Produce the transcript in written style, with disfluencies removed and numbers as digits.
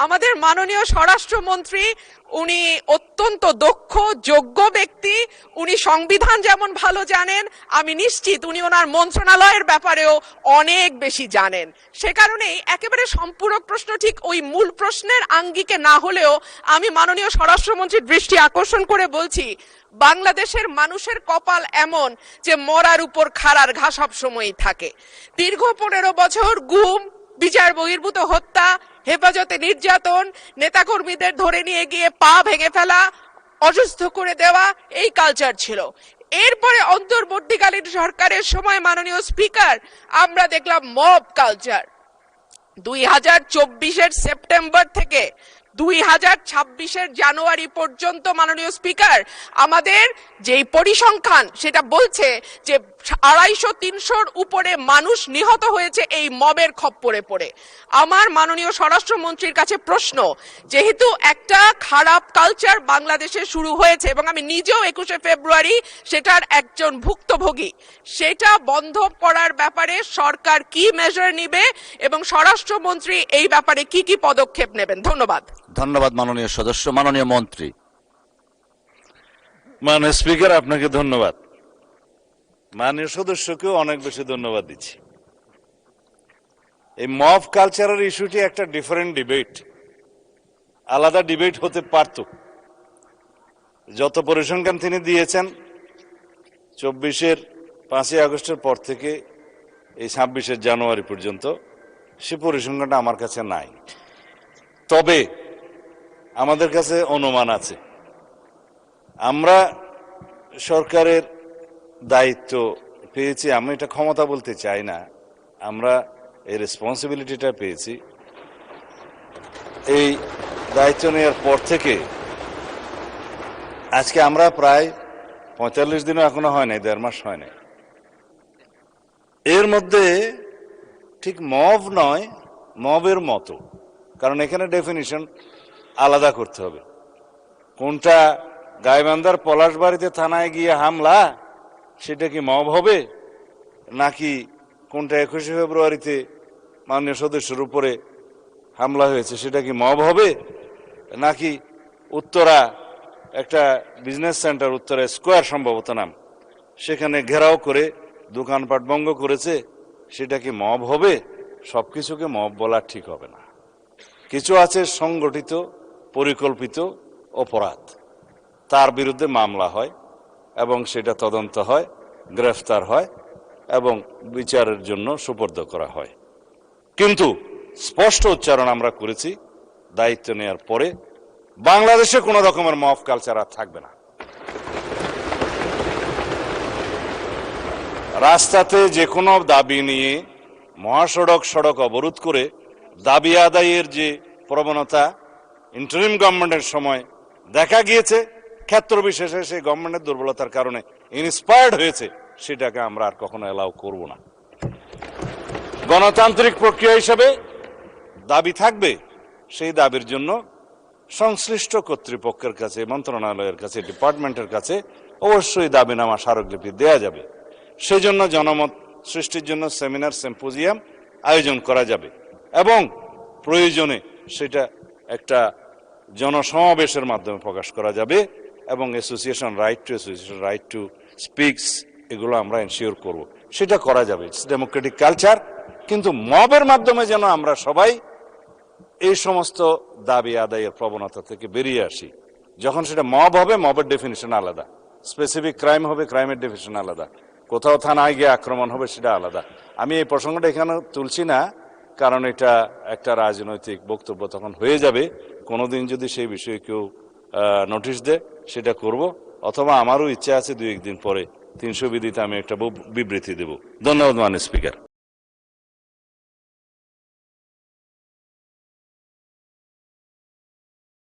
আমাদের মাননীয় স্বরাষ্ট্রমন্ত্রী উনি অত্যন্ত দক্ষ যোগ্য ব্যক্তি, উনি সংবিধান যেমন ভালো জানেন, আমি নিশ্চিত উনি ওনার মন্ত্রণালয়ের ব্যাপারেও অনেক বেশি জানেন। সে কারণেই একেবারে সম্পূরক প্রশ্ন ঠিক ওই মূল প্রশ্নের আঙ্গিকে না হলেও আমি মাননীয় স্বরাষ্ট্রমন্ত্রীর দৃষ্টি আকর্ষণ করে বলছি, বাংলাদেশের মানুষের কপাল এমন যে মরার উপর খাড়ার ঘা সব সময়ই থাকে। দীর্ঘ 15 বছর গুম, বিচার বহির্ভূত হত্যা, হেফাজতে নির্যাতন, নেতাকর্মীদের ধরে নিয়ে গিয়ে পা ভেঙে ফেলা, অসুস্থ করে দেওয়া, এই কালচার ছিল। এরপরে অন্তর্বর্তীকালীন সরকারের সময় মাননীয় স্পিকার আমরা দেখলাম মব কালচার। 2024-এর সেপ্টেম্বর থেকে 2026-এর জানুয়ারি পর্যন্ত মাননীয় স্পিকার আমাদের যেই পরিসংখ্যান সেটা বলছে যে 250-300-র উপরে মানুষ নিহত হয়েছে এই মবের খপ্পরে পড়ে। আমার মাননীয় স্বরাষ্ট্রমন্ত্রীর কাছে প্রশ্ন, যেহেতু একটা খারাপ কালচার বাংলাদেশে শুরু হয়েছে এবং আমি নিজেও 21শে ফেব্রুয়ারি সেটার একজন ভুক্তভোগী, সেটা বন্ধ করার ব্যাপারে সরকার কি মেজার নিবে এবং স্বরাষ্ট্রমন্ত্রী এই ব্যাপারে কি কি পদক্ষেপ নেবেন? ধন্যবাদ। ধন্যবাদ মাননীয় সদস্য। মাননীয় মন্ত্রী। মাননীয় স্পিকার, আপনাকে ধন্যবাদ। মাননীয় সদস্যকেও অনেক বেশি ধন্যবাদ দিচ্ছি। এই মব কালচারের ইস্যুটি একটা ডিফারেন্ট ডিবেট, আলাদা ডিবেট হতে পারত। যত পরিসংখ্যান তিনি দিয়েছেন 24-এর 5ই আগস্টের পর থেকে এই 26-এর জানুয়ারি পর্যন্ত, সে পরিসংখ্যানটা আমার কাছে নাই। তবে আমাদের কাছে অনুমান আছে। আমরা সরকারের দায়িত্ব পেয়েছি, আমি এটা ক্ষমতা বলতে চাই না, আমরা এই রেসপন্সিবিলিটিটা পেয়েছি। এই দায়িত্ব নেওয়ার পর থেকে আজকে আমরা প্রায় 45 দিনও এখনো হয় নাই, 1.5 মাস হয় নাই। এর মধ্যে ঠিক মব নয়, মবের মতো, কারণ এখানে ডেফিনিশন আলাদা করতে হবে। কোনটা গাইবান্ধার পলাশবাড়িতে থানায় গিয়ে হামলা, সেটা কি মব হবে? নাকি কোনটা 21শে ফেব্রুয়ারিতে মাননীয় সদস্যের উপরে হামলা হয়েছে, সেটা কি মব হবে? নাকি উত্তরা একটা বিজনেস সেন্টার, উত্তরা স্কোয়ার সম্ভবত নাম, সেখানে ঘেরাও করে দোকানপাট ভঙ্গ করেছে, সেটা কি মব হবে? সবকিছুকে মব বলা ঠিক হবে না। কিছু আছে সংগঠিত পরিকল্পিত অপরাধ, তার বিরুদ্ধে মামলা হয় এবং সেটা তদন্ত হয়, গ্রেফতার হয় এবং বিচারের জন্য সুপর্দ করা হয়। কিন্তু স্পষ্ট উচ্চারণ আমরা করেছি দায়িত্ব নেওয়ার পরে, বাংলাদেশে কোনো রকমের মব কালচার আর থাকবে না। রাস্তাতে যে কোনো দাবি নিয়ে মহাসড়ক সড়ক অবরোধ করে দাবি আদায়ের যে প্রবণতা ইন্টারিম গভর্নমেন্টের সময় দেখা গিয়েছে, ক্ষেত্র বিশেষে সেই গভর্নমেন্টের দুর্বলতার কারণে ইন্সপায়ার্ড হয়েছে, সেটাকে আমরা আর কখনো অ্যালাউ করব না। গণতান্ত্রিক প্রক্রিয়া হিসেবে দাবি থাকবে, সেই দাবির জন্য সংশ্লিষ্ট কর্তৃপক্ষের কাছে, মন্ত্রণালয়ের কাছে, ডিপার্টমেন্টের কাছে অবশ্যই দাবিনামা স্মারকলিপি দেয়া যাবে। সেই জন্য জনমত সৃষ্টির জন্য সেমিনার, সিম্পোজিয়াম আয়োজন করা যাবে এবং প্রয়োজনে সেটা একটা জনসমাবেশের মাধ্যমে প্রকাশ করা যাবে এবং অ্যাসোসিয়েশন রাইট টু স্পিকস, এগুলো আমরা এনশিওর করব, সেটা করা যাবে। It's Democratic culture. কিন্তু মবের মাধ্যমে যেন আমরা সবাই এই সমস্ত দাবি আদায়ের প্রবণতা থেকে বেরিয়ে আসি। যখন সেটা মব হবে, মবের ডেফিনিশন আলাদা, স্পেসিফিক ক্রাইম হবে, ক্রাইমের ডেফিনিশন আলাদা, কোথাও থানায় গিয়ে আক্রমণ হবে, সেটা আলাদা। আমি এই প্রসঙ্গটা এখানে তুলছি না, কারণ এটা একটা রাজনৈতিক বক্তব্য তখন হয়ে যাবে। কোনোদিন যদি সেই বিষয়ে কেউ নোটিশ দেয়, সেটা করব, অথবা আমারও ইচ্ছা আছে 2-1 দিন পরে 300 বিধিতে আমি একটা বিবৃতি দেব। ধন্যবাদ মাননীয় স্পিকার।